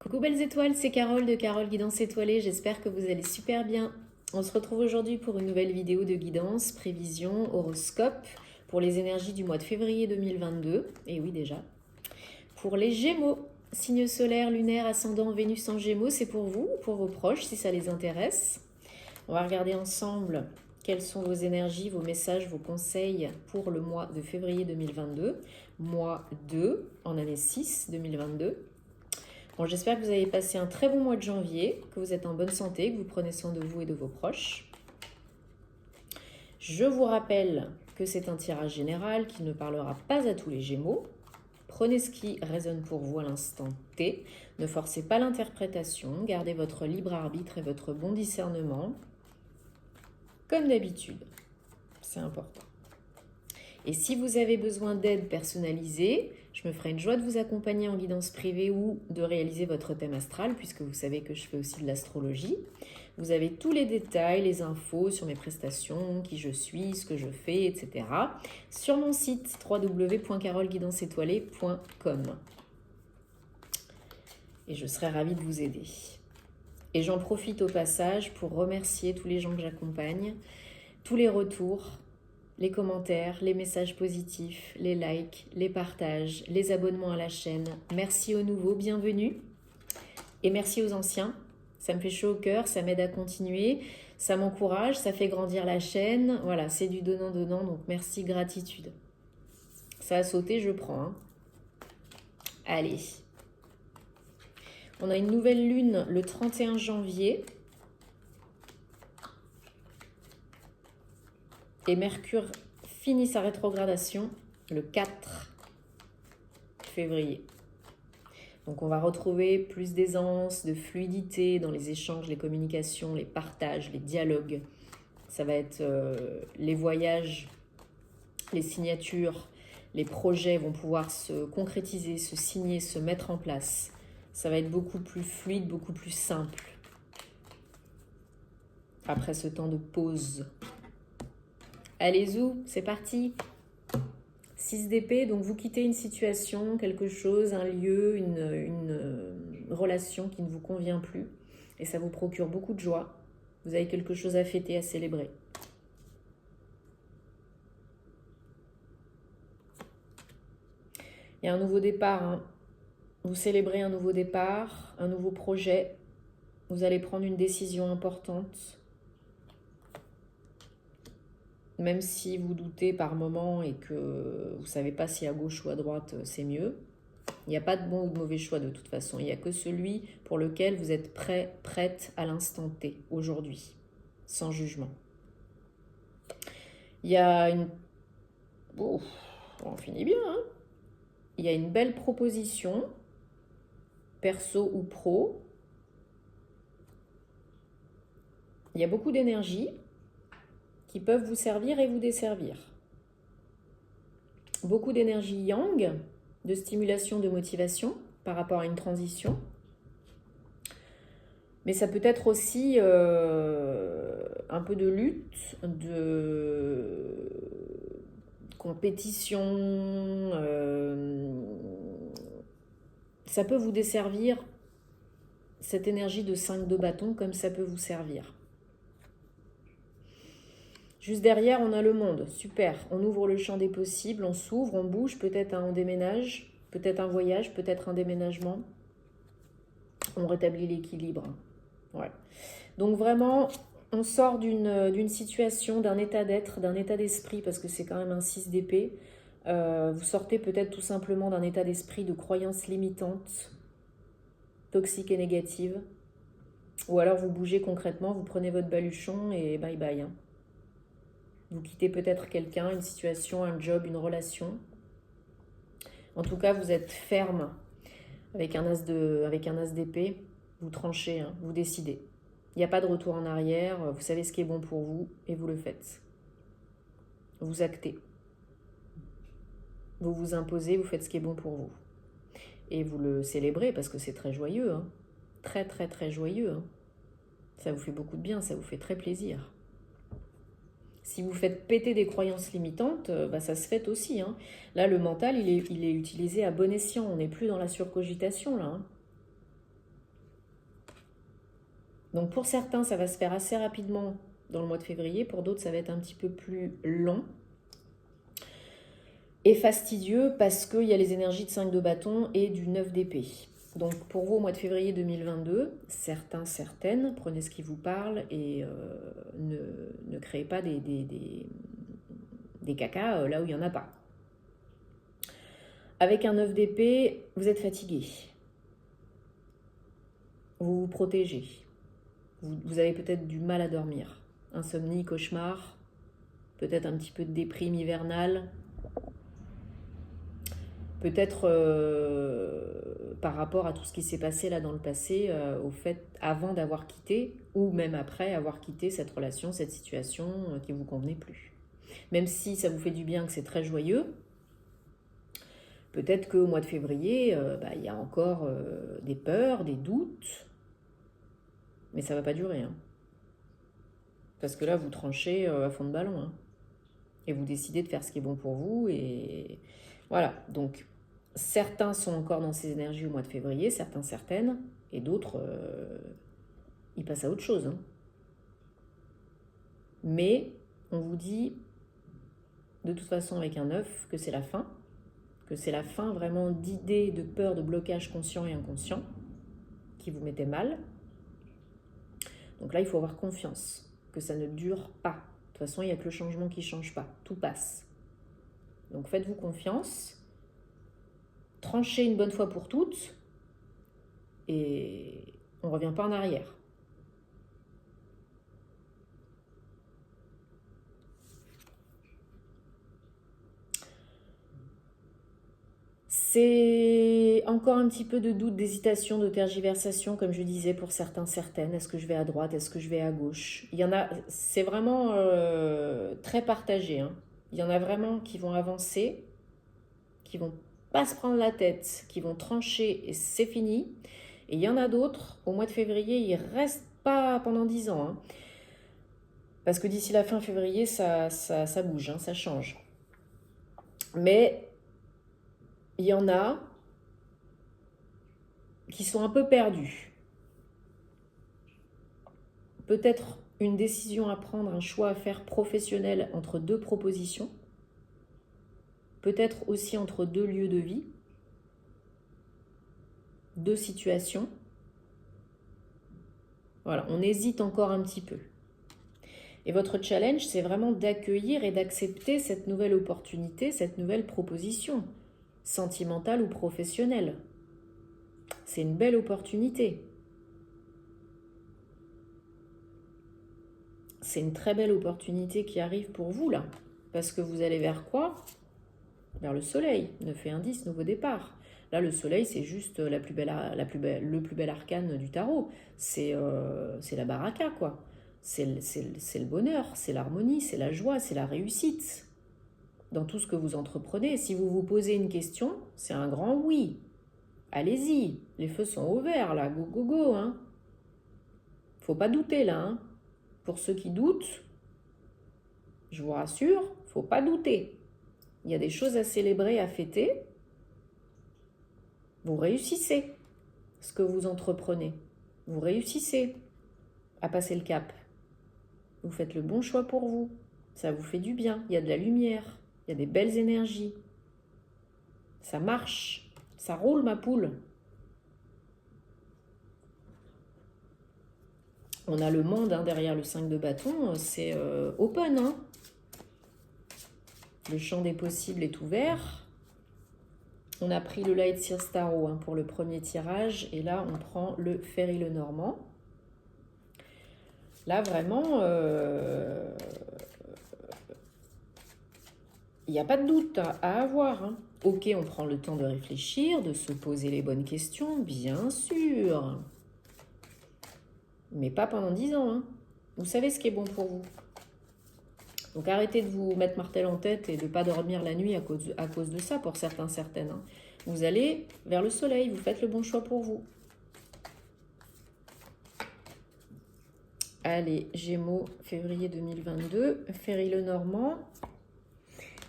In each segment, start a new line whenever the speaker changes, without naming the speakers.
Coucou belles étoiles, c'est Carole de Carole Guidance Étoilée, j'espère que vous allez super bien. On se retrouve aujourd'hui pour une nouvelle vidéo de guidance, prévision, horoscope pour les énergies du mois de février 2022. Et oui déjà. Pour les Gémeaux, signe solaire, lunaire, ascendant, Vénus en Gémeaux, c'est pour vous ou pour vos proches si ça les intéresse. On va regarder ensemble quelles sont vos énergies, vos messages, vos conseils pour le mois de février 2022, mois 2 en année 6 2022. Bon, j'espère que vous avez passé un très bon mois de janvier, que vous êtes en bonne santé, que vous prenez soin de vous et de vos proches. Je vous rappelle que c'est un tirage général qui ne parlera pas à tous les Gémeaux. Prenez ce qui résonne pour vous à l'instant T. Ne forcez pas l'interprétation, gardez votre libre arbitre et votre bon discernement. Comme d'habitude, c'est important. Et si vous avez besoin d'aide personnalisée, je me ferai une joie de vous accompagner en guidance privée ou de réaliser votre thème astral, puisque vous savez que je fais aussi de l'astrologie. Vous avez tous les détails, les infos sur mes prestations, qui je suis, ce que je fais, etc. sur mon site www.caroleguidanceétoilée.com. Et je serai ravie de vous aider. Et j'en profite au passage pour remercier tous les gens que j'accompagne, tous les retours, les commentaires, les messages positifs, les likes, les partages, les abonnements à la chaîne. Merci aux nouveaux, bienvenue. Et merci aux anciens. Ça me fait chaud au cœur, ça m'aide à continuer, ça m'encourage, ça fait grandir la chaîne. Voilà, c'est du donnant-donnant, donc merci, gratitude. Ça a sauté, je prends. Hein. Allez. On a une nouvelle lune le 31 janvier. Et Mercure finit sa rétrogradation le 4 février. Donc on va retrouver plus d'aisance, de fluidité dans les échanges, les communications, les partages, les dialogues. Ça va être les voyages, les signatures, les projets vont pouvoir se concrétiser, se signer, se mettre en place. Ça va être beaucoup plus fluide, beaucoup plus simple. Après ce temps de pause. Allez zou, c'est parti. 6 d'épée, donc vous quittez une situation, quelque chose, un lieu, une relation qui ne vous convient plus. Et ça vous procure beaucoup de joie. Vous avez quelque chose à fêter, à célébrer. Il y a un nouveau départ. Hein. Vous célébrez un nouveau départ, un nouveau projet. Vous allez prendre une décision importante. Même si vous doutez par moment et que vous ne savez pas si à gauche ou à droite c'est mieux, il n'y a pas de bon ou de mauvais choix de toute façon. Il n'y a que celui pour lequel vous êtes prêt, prête à l'instant T, aujourd'hui, sans jugement. Il y a une... Oh, on finit bien, hein. Il y a une belle proposition, perso ou pro. Il y a beaucoup d'énergie qui peuvent vous servir et vous desservir. Beaucoup d'énergie yang, de stimulation, de motivation par rapport à une transition. Mais ça peut être aussi un peu de lutte, de compétition. Ça peut vous desservir, cette énergie de 5 de bâton, comme ça peut vous servir. Juste derrière, on a le monde. Super. On ouvre le champ des possibles, on s'ouvre, on bouge. Peut-être on déménage, peut-être un voyage, peut-être un déménagement. On rétablit l'équilibre. Ouais. Donc vraiment, on sort d'une situation, d'un état d'être, d'un état d'esprit, parce que c'est quand même un 6 d'épée. Vous sortez peut-être tout simplement d'un état d'esprit de croyances limitantes, toxiques et négatives. Ou alors vous bougez concrètement, vous prenez votre baluchon et bye bye. Hein. Vous quittez peut-être quelqu'un, une situation, un job, une relation. En tout cas, vous êtes ferme avec un as d'épée. Vous tranchez, hein, vous décidez. Il n'y a pas de retour en arrière. Vous savez ce qui est bon pour vous et vous le faites. Vous actez. Vous vous imposez, vous faites ce qui est bon pour vous. Et vous le célébrez parce que c'est très joyeux. Hein. Très, très, très joyeux. Hein. Ça vous fait beaucoup de bien, ça vous fait très plaisir. Si vous faites péter des croyances limitantes, ça se fait aussi. Hein. Là, le mental, il est utilisé à bon escient. On n'est plus dans la surcogitation, là. Hein. Donc pour certains, ça va se faire assez rapidement dans le mois de février. Pour d'autres, ça va être un petit peu plus long. Et fastidieux parce qu'il y a les énergies de 5 de bâton et du 9 d'épée. Donc pour vous, au mois de février 2022, certains, certaines, prenez ce qui vous parle et ne créez pas des cacas là où il n'y en a pas. Avec un 9 d'épée, vous êtes fatigué. Vous vous protégez. Vous avez peut-être du mal à dormir. Insomnie, cauchemar, peut-être un petit peu de déprime hivernale. Peut-être par rapport à tout ce qui s'est passé là dans le passé, au fait avant d'avoir quitté ou même après avoir quitté cette relation, cette situation qui ne vous convenait plus. Même si ça vous fait du bien, que c'est très joyeux, peut-être qu'au mois de février, il y a encore des peurs, des doutes, mais ça ne va pas durer. Hein. Parce que là, vous tranchez à fond de ballon. Hein. Et vous décidez de faire ce qui est bon pour vous. Et voilà, donc certains sont encore dans ces énergies au mois de février, certains, certaines, et d'autres, ils passent à autre chose. Hein. Mais on vous dit, de toute façon avec un 9, que c'est la fin vraiment d'idées, de peurs, de blocages conscients et inconscients qui vous mettaient mal. Donc là, il faut avoir confiance que ça ne dure pas. De toute façon, il n'y a que le changement qui ne change pas. Tout passe. Donc faites-vous confiance. Tranchez une bonne fois pour toutes. Et on ne revient pas en arrière. C'est encore un petit peu de doute, d'hésitation, de tergiversation, comme je disais, pour certains, certaines. Est-ce que je vais à droite? Est-ce que je vais à gauche? Il y en a, c'est vraiment très partagé. Hein. Il y en a vraiment qui vont avancer, qui vont pas se prendre la tête, qui vont trancher et c'est fini. Et il y en a d'autres, au mois de février, ils restent pas pendant 10 ans. Hein. Parce que d'ici la fin février, ça bouge, hein, ça change. Mais il y en a qui sont un peu perdus. Peut-être une décision à prendre, un choix à faire professionnel entre deux propositions. Peut-être aussi entre deux lieux de vie, deux situations. Voilà, on hésite encore un petit peu. Et votre challenge, c'est vraiment d'accueillir et d'accepter cette nouvelle opportunité, cette nouvelle proposition, sentimentale ou professionnelle. C'est une belle opportunité. C'est une très belle opportunité qui arrive pour vous là. Parce que vous allez vers quoi? Vers le soleil. 9 et 1, 10, nouveau départ. Là, le soleil, c'est juste le plus bel arcane du tarot. C'est la baraka, quoi. C'est le bonheur, c'est l'harmonie, c'est la joie, c'est la réussite. Dans tout ce que vous entreprenez, si vous vous posez une question, c'est un grand oui. Allez-y, les feux sont au vert, là, go, go, go. Hein. Faut pas douter, là. Hein. Pour ceux qui doutent, je vous rassure, faut pas douter. Il y a des choses à célébrer, à fêter. Vous réussissez ce que vous entreprenez. Vous réussissez à passer le cap. Vous faites le bon choix pour vous. Ça vous fait du bien. Il y a de la lumière. Il y a des belles énergies. Ça marche. Ça roule, ma poule. On a le monde hein, derrière le 5 de bâton. C'est open. Hein. Le champ des possibles est ouvert. On a pris le Light Sears Tarot hein, pour le premier tirage. Et là, on prend le Ferry Lenormand. Là, vraiment, il n'y a pas de doute à avoir. Hein. Ok, on prend le temps de réfléchir, de se poser les bonnes questions, bien sûr. Mais pas pendant 10 ans. Hein. Vous savez ce qui est bon pour vous. Donc arrêtez de vous mettre martel en tête et de ne pas dormir la nuit à cause de ça, pour certains, certaines. Hein. Vous allez vers le soleil, vous faites le bon choix pour vous. Allez, Gémeaux, février 2022, Ferry Lenormand.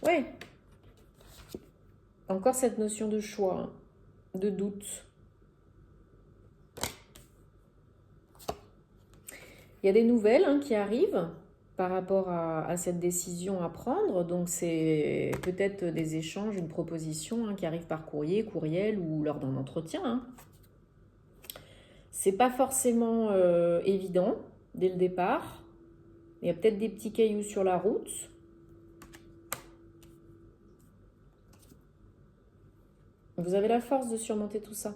Ouais, encore cette notion de choix, hein, de doute. Il y a des nouvelles qui arrivent par rapport à cette décision à prendre. Donc, c'est peut-être des échanges, une proposition qui arrive par courrier, courriel ou lors d'un entretien. C'est pas forcément évident dès le départ. Il y a peut-être des petits cailloux sur la route. Vous avez la force de surmonter tout ça.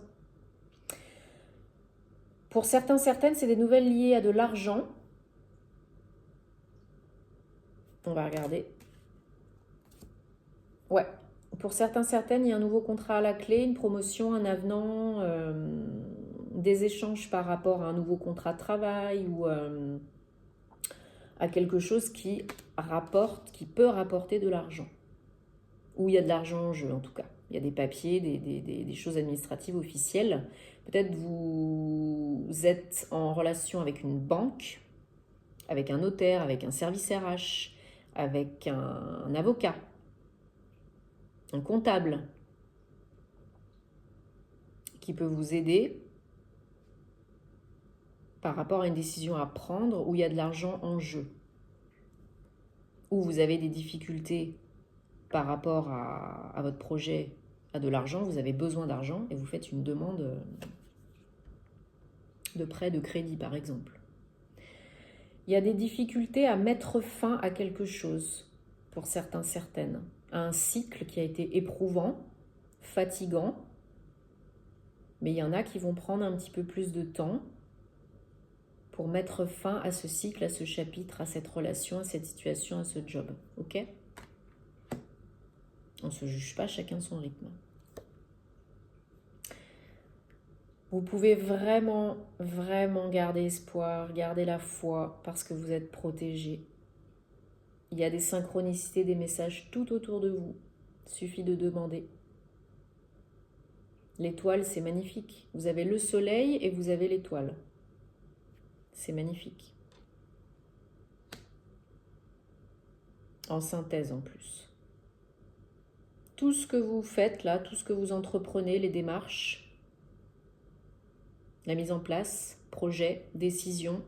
Pour certains, certaines, c'est des nouvelles liées à de l'argent. On va regarder. Ouais. Pour certains, certaines, il y a un nouveau contrat à la clé, une promotion, un avenant, des échanges par rapport à un nouveau contrat de travail ou à quelque chose qui rapporte, qui peut rapporter de l'argent. Où il y a de l'argent en jeu en tout cas. Il y a des papiers, des choses administratives officielles. Peut-être vous êtes en relation avec une banque, avec un notaire, avec un service RH, avec un avocat, un comptable qui peut vous aider par rapport à une décision à prendre où il y a de l'argent en jeu. Où vous avez des difficultés par rapport à votre projet, à de l'argent, vous avez besoin d'argent et vous faites une demande de prêt, de crédit par exemple. Il y a des difficultés à mettre fin à quelque chose, pour certains, certaines, à un cycle qui a été éprouvant, fatigant, mais il y en a qui vont prendre un petit peu plus de temps pour mettre fin à ce cycle, à ce chapitre, à cette relation, à cette situation, à ce job. Ok ? On ne se juge pas, chacun son rythme. Vous pouvez vraiment, vraiment garder espoir, garder la foi parce que vous êtes protégé. Il y a des synchronicités, des messages tout autour de vous. Il suffit de demander. L'étoile, c'est magnifique. Vous avez le soleil et vous avez l'étoile. C'est magnifique. En synthèse en plus. Tout ce que vous faites là, tout ce que vous entreprenez, les démarches, la mise en place, projet, décision,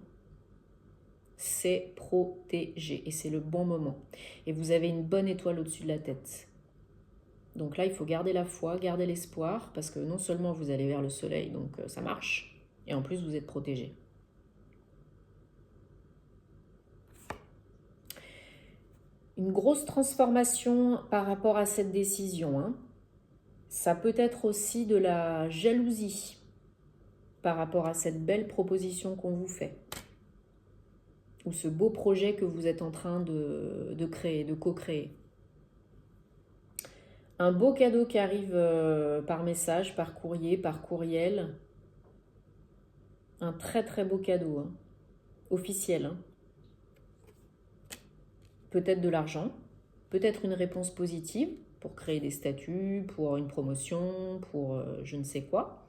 c'est protégé et c'est le bon moment. Et vous avez une bonne étoile au-dessus de la tête. Donc là, il faut garder la foi, garder l'espoir, parce que non seulement vous allez vers le soleil, donc ça marche, et en plus vous êtes protégé. Une grosse transformation par rapport à cette décision. Ça peut être aussi de la jalousie par rapport à cette belle proposition qu'on vous fait. Ou ce beau projet que vous êtes en train de créer, de co-créer. Un beau cadeau qui arrive par message, par courrier, par courriel. Un très très beau cadeau, officiel. Peut-être de l'argent, peut-être une réponse positive pour créer des statuts, pour une promotion, pour je ne sais quoi.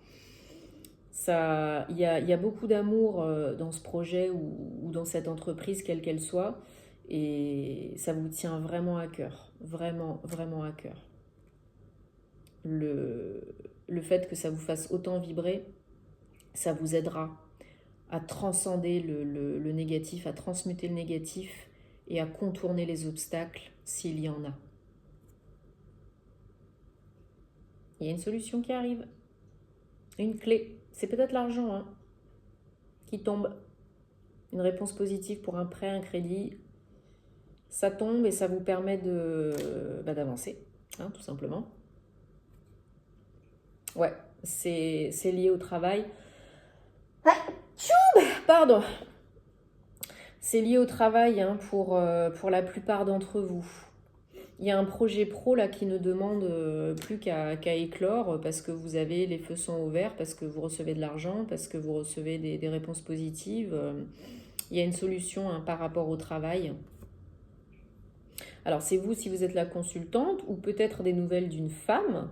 Il y a beaucoup d'amour dans ce projet ou dans cette entreprise, quelle qu'elle soit, et ça vous tient vraiment à cœur, vraiment, vraiment à cœur. Le fait que ça vous fasse autant vibrer, ça vous aidera à transcender le négatif, à transmuter le négatif et à contourner les obstacles s'il y en a. Il y a une solution qui arrive, une clé. C'est peut-être l'argent qui tombe. Une réponse positive pour un prêt, un crédit. Ça tombe et ça vous permet d'avancer, tout simplement. Ouais, c'est lié au travail. Pardon. C'est lié au travail pour la plupart d'entre vous. Il y a un projet pro là qui ne demande plus qu'à éclore parce que vous avez les feux sont ouverts, parce que vous recevez de l'argent, parce que vous recevez des réponses positives. Il y a une solution par rapport au travail. Alors c'est vous si vous êtes la consultante ou peut-être des nouvelles d'une femme.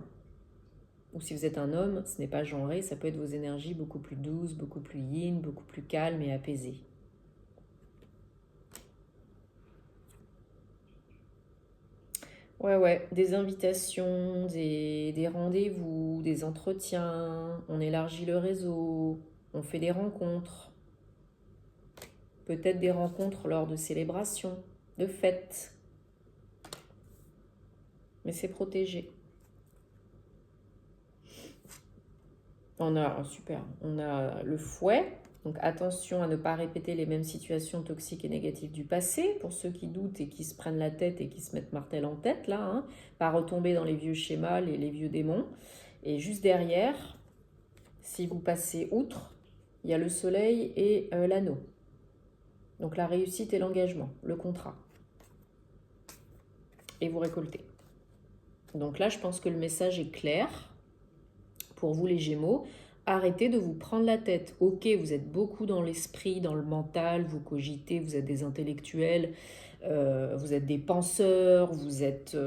Ou si vous êtes un homme, ce n'est pas genré, ça peut être vos énergies beaucoup plus douces, beaucoup plus yin, beaucoup plus calmes et apaisées. Ouais, des invitations, des rendez-vous, des entretiens, on élargit le réseau, on fait des rencontres. peut-être des rencontres lors de célébrations, de fêtes. Mais c'est protégé. On a, super, on a le fouet. Donc attention à ne pas répéter les mêmes situations toxiques et négatives du passé, pour ceux qui doutent et qui se prennent la tête et qui se mettent martel en tête, là, hein. Pas retomber dans les vieux schémas, les vieux démons. Et juste derrière, si vous passez outre, il y a le soleil et l'anneau. Donc la réussite et l'engagement, le contrat. Et vous récoltez. Donc là, je pense que le message est clair pour vous les Gémeaux. Arrêtez de vous prendre la tête. Ok, vous êtes beaucoup dans l'esprit, dans le mental, vous cogitez, vous êtes des intellectuels, vous êtes des penseurs, vous êtes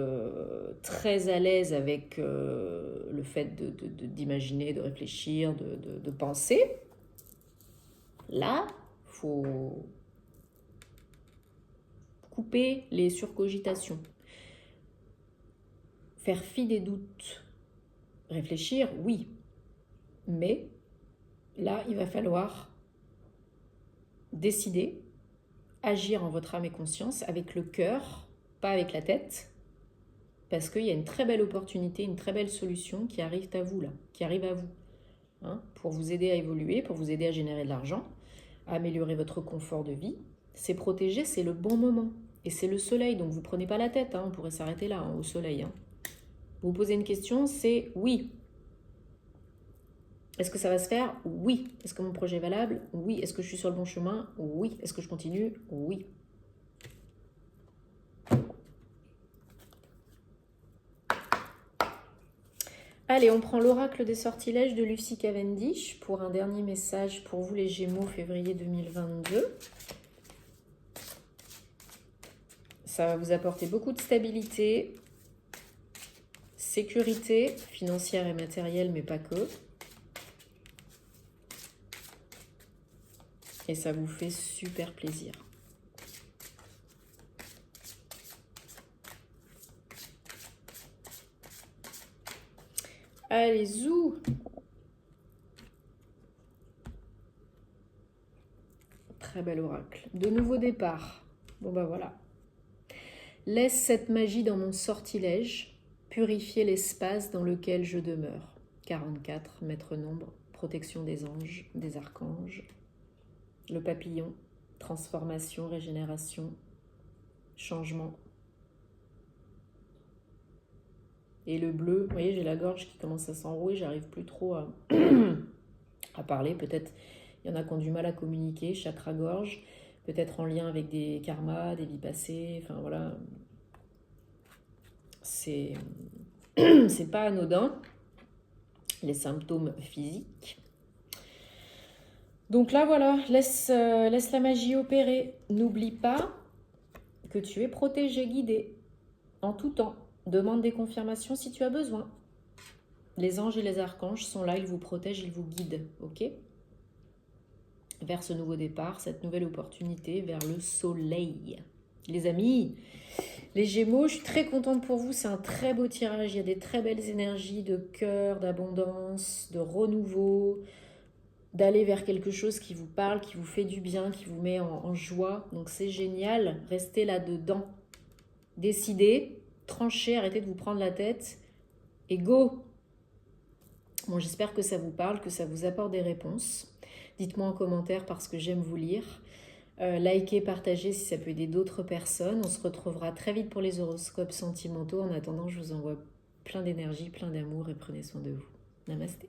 très à l'aise avec le fait d'imaginer, de réfléchir, de penser. Là, il faut couper les surcogitations. Faire fi des doutes. Réfléchir, oui. Mais là, il va falloir décider, agir en votre âme et conscience avec le cœur, pas avec la tête, parce qu'il y a une très belle opportunité, une très belle solution qui arrive à vous, là, qui arrive à vous, hein, pour vous aider à évoluer, pour vous aider à générer de l'argent, à améliorer votre confort de vie. C'est protégé, c'est le bon moment. Et c'est le soleil, donc vous ne prenez pas la tête, hein, on pourrait s'arrêter là, hein, au soleil. Hein. Vous posez une question, c'est oui. Est-ce que ça va se faire? Oui. Est-ce que mon projet est valable? Oui. Est-ce que je suis sur le bon chemin? Oui. Est-ce que je continue? Oui. Allez, on prend l'oracle des sortilèges de Lucie Cavendish pour un dernier message pour vous les Gémeaux, février 2022. Ça va vous apporter beaucoup de stabilité, sécurité financière et matérielle, mais pas que. Et ça vous fait super plaisir. Allez, zou! Très bel oracle. De nouveaux départs. Bon bah voilà. Laisse cette magie dans mon sortilège, purifier l'espace dans lequel je demeure. 44, maître nombre, protection des anges, des archanges. Le papillon, transformation, régénération, changement. Et le bleu, vous voyez, j'ai la gorge qui commence à s'enrouer, j'arrive plus trop à parler. Peut-être il y en a qui ont du mal à communiquer, chakra-gorge, peut-être en lien avec des karmas, des vies passées, enfin voilà. C'est pas anodin, les symptômes physiques. Donc là, voilà, laisse la magie opérer. N'oublie pas que tu es protégé, guidé, en tout temps. Demande des confirmations si tu as besoin. Les anges et les archanges sont là, ils vous protègent, ils vous guident, ok? Vers ce nouveau départ, cette nouvelle opportunité, vers le soleil. Les amis, les Gémeaux, je suis très contente pour vous, c'est un très beau tirage, il y a des très belles énergies de cœur, d'abondance, de renouveau, d'aller vers quelque chose qui vous parle, qui vous fait du bien, qui vous met en joie. Donc c'est génial, restez là-dedans. Décidez, tranchez, arrêtez de vous prendre la tête et go! Bon, j'espère que ça vous parle, que ça vous apporte des réponses. Dites-moi en commentaire parce que j'aime vous lire. Likez, partagez si ça peut aider d'autres personnes. On se retrouvera très vite pour les horoscopes sentimentaux. En attendant, je vous envoie plein d'énergie, plein d'amour et prenez soin de vous. Namasté.